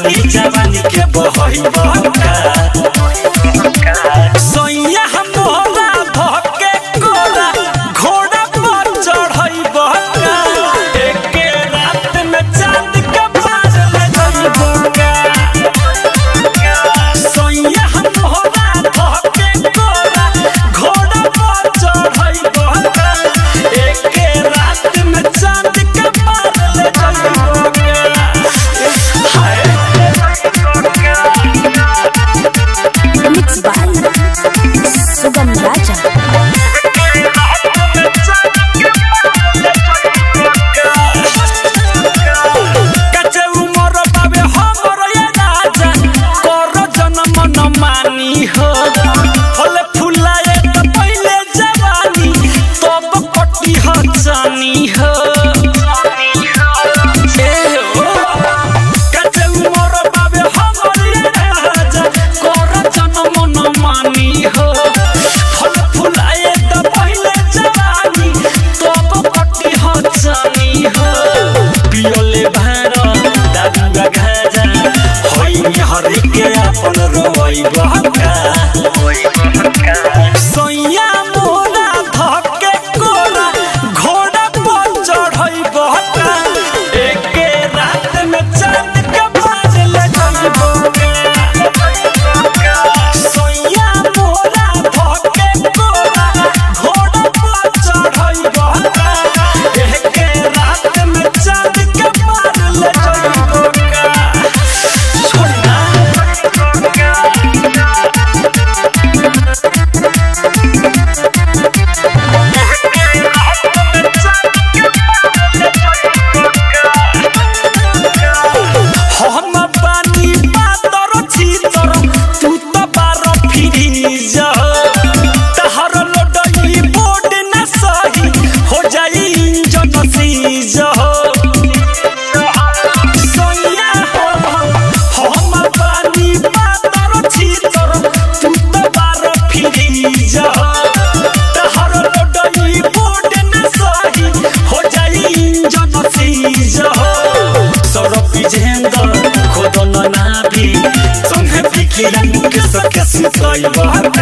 पानी जवानी के बहई बका सोइया हमरा धके कोरा घोड़ा पर चढ़ई बका एक रात में चांद के पार ले जाई बका सोइया हमरा धके कोरा घोड़ा पर चढ़ई बका एक रात में चांद के पार ले जाई बका Mixed by Sugam Raja. कच्चे उमर बाबे हमर ये राजा कर जन्म न मानी हो फल फुलाए त पहिले जवानी तब कटी ह जानी हो कच्चे उमर बाबे हमर ये राजा कर जन्म न मानी हो फल फुलाए त पहिले जवानी तब कटी ह जानी हो पियोले भार दादुगा घाजा होई हरि के अपन रोई बका सोइया मोरा धके कोरा घोड़ा पर चढ़ई बका एक रात में चांद के पार ले जाई बका सोइया मोरा धके कोरा घोड़ा पर चढ़ई बका एक रात में चांद के पार ले जाई बका छोड़ना हम पानी पातर छीतर तू तो बार फिरी जा तहर लोडई बोर्ड न सही हो जाई इंजन सीज सोइया हम पानी पातर छीतर तू तो बार फिरी जा तहर लोडई बोर्ड न सही हो जाई इंजन सीज सरपी झेंदर खोदन नाभी संगे पिकिरन के सके सितई बका